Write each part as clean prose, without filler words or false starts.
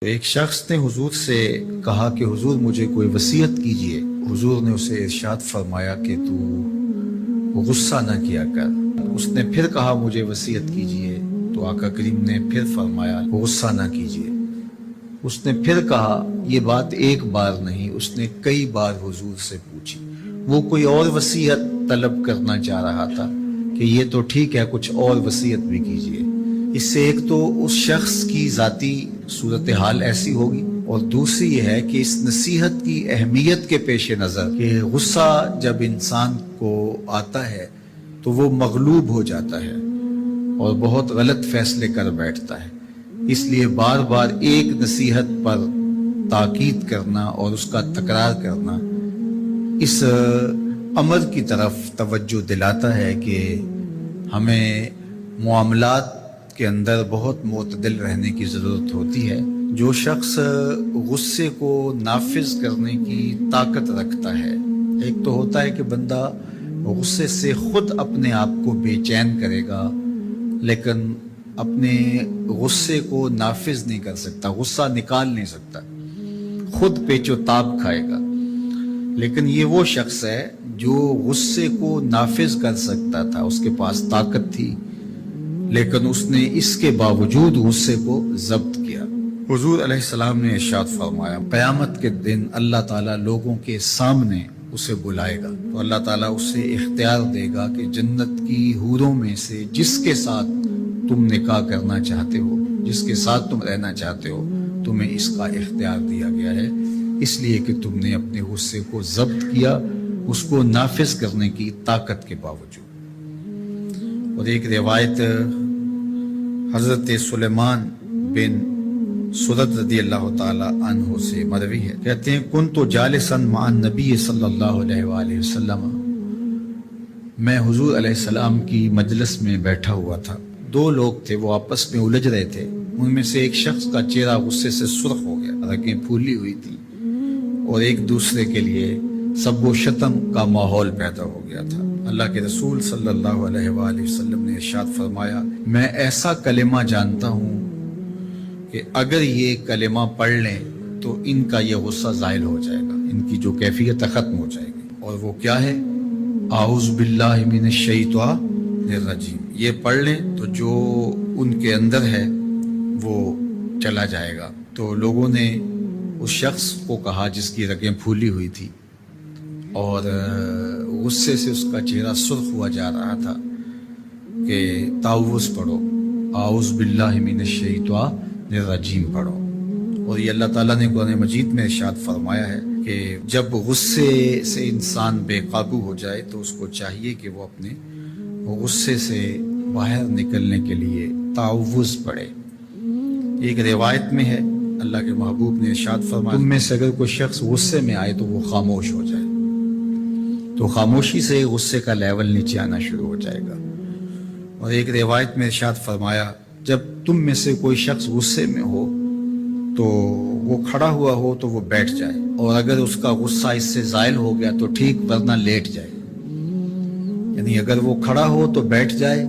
ایک شخص نے حضور سے کہا کہ حضور مجھے کوئی وصیت کیجئے۔ حضور نے اسے ارشاد فرمایا کہ تو غصہ نہ کیا کر۔ اس نے پھر کہا مجھے وصیت کیجئے، تو آقا کریم نے پھر فرمایا غصہ نہ کیجئے۔ اس نے پھر کہا، یہ بات ایک بار نہیں، اس نے کئی بار حضور سے پوچھی۔ وہ کوئی اور وصیت طلب کرنا چاہ رہا تھا کہ یہ تو ٹھیک ہے، کچھ اور وصیت بھی کیجئے۔ اس سے ایک تو اس شخص کی ذاتی صورتحال ایسی ہوگی، اور دوسری یہ ہے کہ اس نصیحت کی اہمیت کے پیش نظر کہ غصہ جب انسان کو آتا ہے تو وہ مغلوب ہو جاتا ہے اور بہت غلط فیصلے کر بیٹھتا ہے۔ اس لیے بار بار ایک نصیحت پر تاکید کرنا اور اس کا تکرار کرنا اس امر کی طرف توجہ دلاتا ہے کہ ہمیں معاملات کے اندر بہت معتدل رہنے کی ضرورت ہوتی ہے۔ جو شخص غصے کو نافذ کرنے کی طاقت رکھتا ہے، ایک تو ہوتا ہے کہ بندہ غصے سے خود اپنے آپ کو بے چین کرے گا، لیکن اپنے غصے کو نافذ نہیں کر سکتا، غصہ نکال نہیں سکتا، خود پیچ و تاب کھائے گا۔ لیکن یہ وہ شخص ہے جو غصے کو نافذ کر سکتا تھا، اس کے پاس طاقت تھی، لیکن اس نے اس کے باوجود غصے کو ضبط کیا۔ حضور علیہ السلام نے ارشاد فرمایا، قیامت کے دن اللہ تعالیٰ لوگوں کے سامنے اسے بلائے گا، تو اللہ تعالیٰ اسے اختیار دے گا کہ جنت کی حوروں میں سے جس کے ساتھ تم نکاح کرنا چاہتے ہو، جس کے ساتھ تم رہنا چاہتے ہو، تمہیں اس کا اختیار دیا گیا ہے، اس لیے کہ تم نے اپنے غصے کو ضبط کیا، اس کو نافذ کرنے کی طاقت کے باوجود۔ اور ایک روایت حضرت سلیمان بن سرد رضی اللہ تعالی عنہ سے مروی ہے، کہتے ہیں کنت جالسا مع النبی صلی اللہ علیہ وآلہ وسلم، میں حضور علیہ السلام کی مجلس میں بیٹھا ہوا تھا۔ دو لوگ تھے، وہ آپس میں الجھ رہے تھے۔ ان میں سے ایک شخص کا چہرہ غصے سے سرخ ہو گیا، رگیں پھولی ہوئی تھی، اور ایک دوسرے کے لیے سب و شتم کا ماحول پیدا ہو گیا تھا۔ اللہ کے رسول صلی اللہ علیہ وآلہ وسلم نے ارشاد فرمایا، میں ایسا کلمہ جانتا ہوں کہ اگر یہ کلمہ پڑھ لیں تو ان کا یہ غصہ زائل ہو جائے گا، ان کی جو کیفیت ختم ہو جائے گی۔ اور وہ کیا ہے؟ اعوذ باللہ من الشیطان الرجیم۔ یہ پڑھ لیں تو جو ان کے اندر ہے وہ چلا جائے گا۔ تو لوگوں نے اس شخص کو کہا جس کی رگیں پھولی ہوئی تھی اور غصے سے اس کا چہرہ سرخ ہوا جا رہا تھا کہ تعوذ پڑھو، اعوذ باللہ من الشیطان الرجیم پڑھو۔ اور یہ اللہ تعالیٰ نے قرآن مجید میں ارشاد فرمایا ہے کہ جب غصے سے انسان بے قابو ہو جائے تو اس کو چاہیے کہ وہ اپنے غصے سے باہر نکلنے کے لیے تعوذ پڑھے۔ ایک روایت میں ہے اللہ کے محبوب نے ارشاد فرمایا، تم میں سے اگر کوئی شخص غصے میں آئے تو وہ خاموش ہو جائے، تو خاموشی سے غصے کا لیول نیچے آنا شروع ہو جائے گا۔ اور ایک روایت میں ارشاد فرمایا، جب تم میں سے کوئی شخص غصے میں ہو تو وہ کھڑا ہوا ہو تو وہ بیٹھ جائے، اور اگر اس کا غصہ اس سے زائل ہو گیا تو ٹھیک، ورنہ لیٹ جائے۔ یعنی اگر وہ کھڑا ہو تو بیٹھ جائے،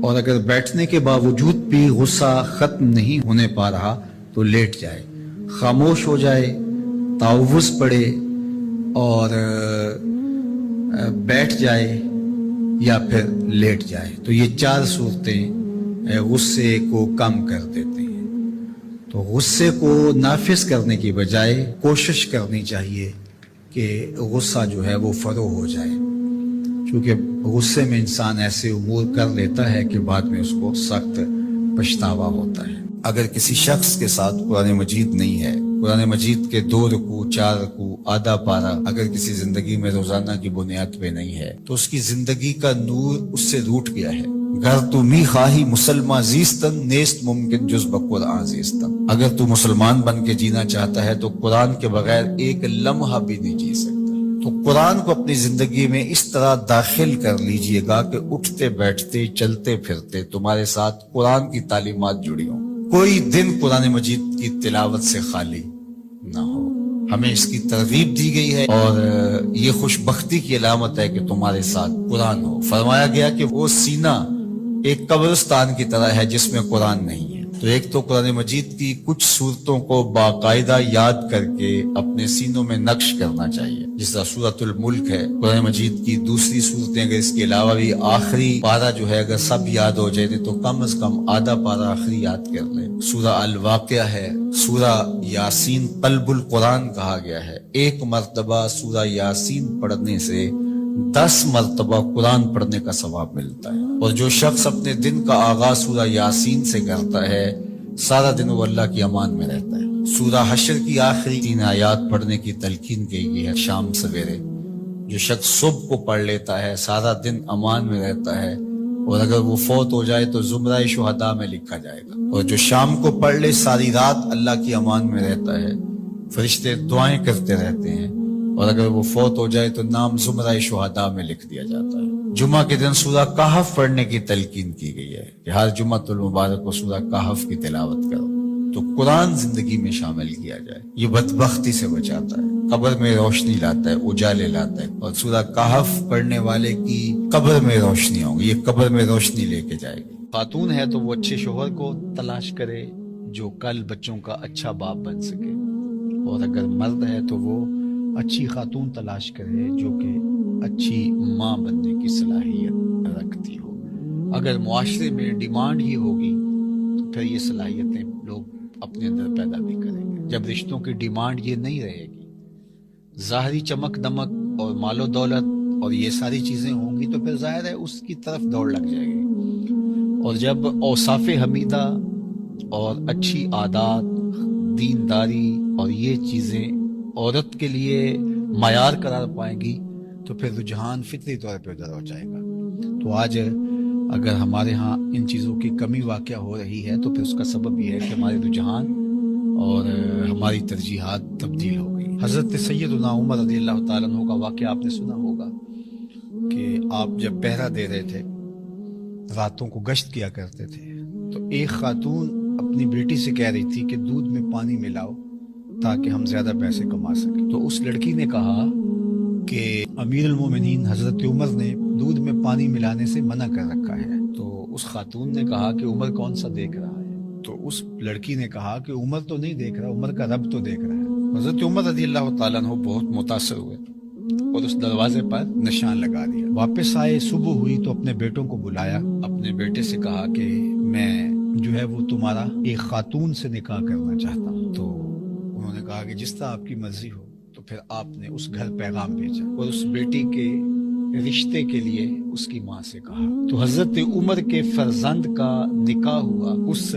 اور اگر بیٹھنے کے باوجود بھی غصہ ختم نہیں ہونے پا رہا تو لیٹ جائے، خاموش ہو جائے، تعوذ پڑھے اور بیٹھ جائے، یا پھر لیٹ جائے۔ تو یہ چار صورتیں غصے کو کم کر دیتے ہیں۔ تو غصے کو نافذ کرنے کی بجائے کوشش کرنی چاہیے کہ غصہ جو ہے وہ فروغ ہو جائے، کیونکہ غصے میں انسان ایسے امور کر لیتا ہے کہ بعد میں اس کو سخت پچھتاوا ہوتا ہے۔ اگر کسی شخص کے ساتھ قرآن مجید نہیں ہے، قرآن مجید کے 2 رکوع 4 رکوع آدھا پارہ اگر کسی زندگی میں روزانہ کی بنیاد پہ نہیں ہے تو اس کی زندگی کا نور اس سے روٹ گیا ہے۔ گر تو می خواہی مسلمان زیستن نیست ممکن جز بقرآن زیستن، اگر تو مسلمان بن کے جینا چاہتا ہے تو قرآن کے بغیر ایک لمحہ بھی نہیں جی سکتا۔ تو قرآن کو اپنی زندگی میں اس طرح داخل کر لیجئے گا کہ اٹھتے بیٹھتے چلتے پھرتے تمہارے ساتھ قرآن کی تعلیمات جڑی ہوں، کوئی دن قرآن مجید کی تلاوت سے خالی نہ ہو۔ ہمیں اس کی ترغیب دی گئی ہے، اور یہ خوش بختی کی علامت ہے کہ تمہارے ساتھ قرآن ہو۔ فرمایا گیا کہ وہ سینہ ایک قبرستان کی طرح ہے جس میں قرآن نہیں ہے۔ تو ایک تو قرآن مجید کی کچھ صورتوں کو باقاعدہ یاد کر کے اپنے سینوں میں نقش کرنا چاہیے، جس طرح سورۃ الملک ہے قرآن مجید کی دوسری صورتیں، اگر اس کے علاوہ بھی آخری پارہ جو ہے اگر سب یاد ہو جائے تو کم از کم آدھا پارہ آخری یاد کر لیں۔ سورہ الواقعہ ہے، سورہ یاسین قلب القرآن کہا گیا ہے، ایک مرتبہ سورہ یاسین پڑھنے سے 10 مرتبہ قرآن پڑھنے کا ثواب ملتا ہے، اور جو شخص اپنے دن کا آغاز سورہ یاسین سے کرتا ہے سارا دن وہ اللہ کی امان میں رہتا ہے۔ سورہ حشر کی آخری 3 آیات پڑھنے کی تلقین کی گئی ہے شام سویرے، جو شخص صبح کو پڑھ لیتا ہے سارا دن امان میں رہتا ہے، اور اگر وہ فوت ہو جائے تو زمرہ شہداء میں لکھا جائے گا، اور جو شام کو پڑھ لے ساری رات اللہ کی امان میں رہتا ہے، فرشتے دعائیں کرتے رہتے ہیں، اور اگر وہ فوت ہو جائے تو نام زمرہ شہداء میں لکھ دیا جاتا ہے۔ جمعہ کے دن سورہ کہف پڑھنے کی تلقین کی گئی ہے کہ ہر جمعۃ المبارک کو سورہ کہف کی تلاوت کرو، تو قرآن زندگی میں شامل کیا جائے، یہ بدبختی سے بچاتا ہے، قبر میں روشنی لاتا ہے، اجالے لاتا ہے، اور سورہ کہف پڑھنے والے کی قبر میں روشنی ہوگی، یہ قبر میں روشنی لے کے جائے گی۔ خاتون ہے تو وہ اچھے شوہر کو تلاش کرے جو کل بچوں کا اچھا باپ بن سکے، اور اگر مرد ہے تو وہ اچھی خاتون تلاش کرے جو کہ اچھی ماں بننے کی صلاحیت رکھتی ہو۔ اگر معاشرے میں ڈیمانڈ ہی ہوگی تو پھر یہ صلاحیتیں لوگ اپنے اندر پیدا بھی کریں گے۔ جب رشتوں کی ڈیمانڈ یہ نہیں رہے گی، ظاہری چمک دمک اور مال و دولت اور یہ ساری چیزیں ہوں گی، تو پھر ظاہر ہے اس کی طرف دوڑ لگ جائے گی، اور جب اوصاف حمیدہ اور اچھی عادات، دینداری اور یہ چیزیں عورت کے لیے معیار قرار پائیں گی تو پھر رجحان فطری طور پہ ادھر ہو جائے گا۔ تو آج اگر ہمارے ہاں ان چیزوں کی کمی واقع ہو رہی ہے تو پھر اس کا سبب یہ ہے کہ ہمارے رجحان اور ہماری ترجیحات تبدیل ہو گئی۔ حضرت سیدنا عمر رضی اللہ تعالیٰ عنہ کا واقعہ آپ نے سنا ہوگا کہ آپ جب پہرا دے رہے تھے، راتوں کو گشت کیا کرتے تھے، تو ایک خاتون اپنی بیٹی سے کہہ رہی تھی کہ دودھ میں پانی ملاؤ تاکہ ہم زیادہ پیسے کما سکیں۔ تو اس لڑکی نے کہا کہ امیر المومنین حضرت عمر نے دودھ میں پانی ملانے سے منع کر رکھا ہے۔ تو اس خاتون نے کہا کہ عمر کون سا دیکھ رہا ہے؟ تو اس لڑکی نے کہا کہ عمر تو نہیں دیکھ رہا، عمر کا رب تو دیکھ رہا ہے۔ حضرت عمر رضی اللہ تعالیٰ عنہ بہت متاثر ہوئے اور اس دروازے پر نشان لگا دیا۔ واپس آئے، صبح ہوئی تو اپنے بیٹوں کو بلایا، اپنے بیٹے سے کہا کہ میں جو ہے وہ تمہارا ایک خاتون سے نکاح کرنا چاہتا ہوں۔ تو انہوں نے کہا کہ جس طرح آپ کی مرضی ہو۔ تو پھر آپ نے اس گھر پیغام بھیجا اور اس بیٹی کے رشتے کے لیے اس کی ماں سے کہا۔ تو حضرت عمر کے فرزند کا نکاح ہوا اس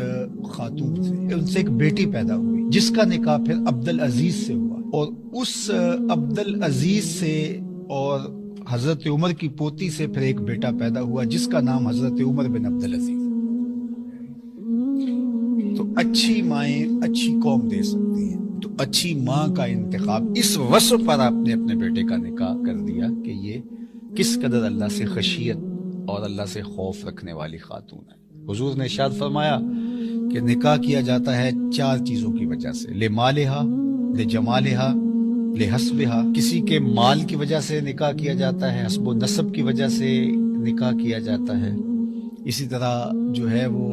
خاتون سے، ان سے ایک بیٹی پیدا ہوئی جس کا نکاح پھر عبدالعزیز سے ہوا، اور اس عبدالعزیز سے اور حضرت عمر کی پوتی سے پھر ایک بیٹا پیدا ہوا جس کا نام حضرت عمر بن عبدالعزیز۔ تو اچھی مائیں اچھی قوم دے سکتی ہیں، تو اچھی ماں کا انتخاب اس وصف پر آپ نے اپنے بیٹے کا نکاح کر دیا کہ یہ کس قدر اللہ سے خشیت اور اللہ سے خوف رکھنے والی خاتون ہے۔ حضور نے ارشاد فرمایا کہ نکاح کیا جاتا ہے 4 چیزوں کی وجہ سے، لمالہا، لجمالہا، لحسبہا۔ کسی کے مال کی وجہ سے نکاح کیا جاتا ہے، حسب و نسب کی وجہ سے نکاح کیا جاتا ہے، اسی طرح جو ہے وہ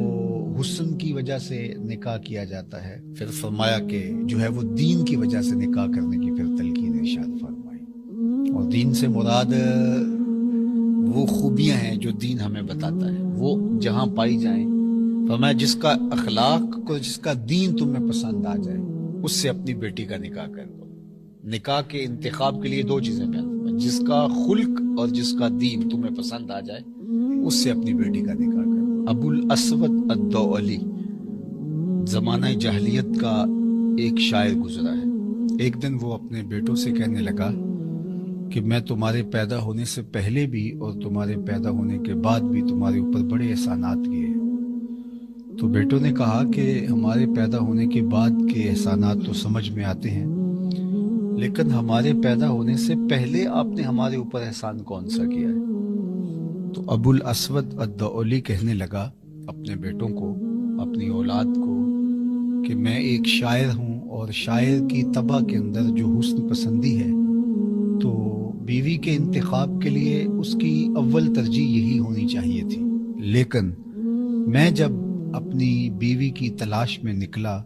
حسن کی وجہ سے نکاح کیا جاتا ہے۔ پھر فرمایا کہ جو ہے وہ دین کی وجہ سے نکاح کرنے کی پھر تلقین ارشاد فرمائی، اور دین سے مراد وہ خوبیاں ہیں جو دین ہمیں بتاتا ہے، وہ جہاں پائی جائیں۔ فرمایا جس کا اخلاق کو، جس کا دین تمہیں پسند آ جائے اس سے اپنی بیٹی کا نکاح کر دو۔ نکاح کے انتخاب کے لیے 2 چیزیں بیان، جس کا خلق اور جس کا دین تمہیں پسند آ جائے اس سے اپنی بیٹی کا نکاح کر دو۔ ابو الاسود الدؤلی زمانہ جاہلیت کا ایک شاعر گزرا ہے۔ ایک دن وہ اپنے بیٹوں سے کہنے لگا کہ میں تمہارے پیدا ہونے سے پہلے بھی اور تمہارے پیدا ہونے کے بعد بھی تمہارے اوپر بڑے احسانات کیے ہیں۔ تو بیٹوں نے کہا کہ ہمارے پیدا ہونے کے بعد کے احسانات تو سمجھ میں آتے ہیں، لیکن ہمارے پیدا ہونے سے پہلے آپ نے ہمارے اوپر احسان کون سا کیا ہے؟ تو ابو الاسود الدؤلی کہنے لگا اپنے بیٹوں کو، اپنی اولاد کو، کہ میں ایک شاعر ہوں، اور شاعر کی طبع کے اندر جو حسن پسندی ہے تو بیوی کے انتخاب کے لیے اس کی اول ترجیح یہی ہونی چاہیے تھی، لیکن میں جب اپنی بیوی کی تلاش میں نکلا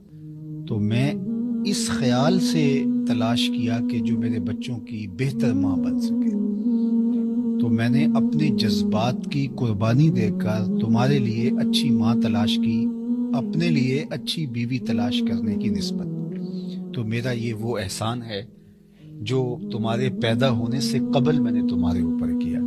تو میں اس خیال سے تلاش کیا کہ جو میرے بچوں کی بہتر ماں بن سکے. تو میں نے اپنے جذبات کی قربانی دے کر تمہارے لیے اچھی ماں تلاش کی، اپنے لیے اچھی بیوی تلاش کرنے کی نسبت. تو میرا یہ وہ احسان ہے جو تمہارے پیدا ہونے سے قبل میں نے تمہارے اوپر کیا.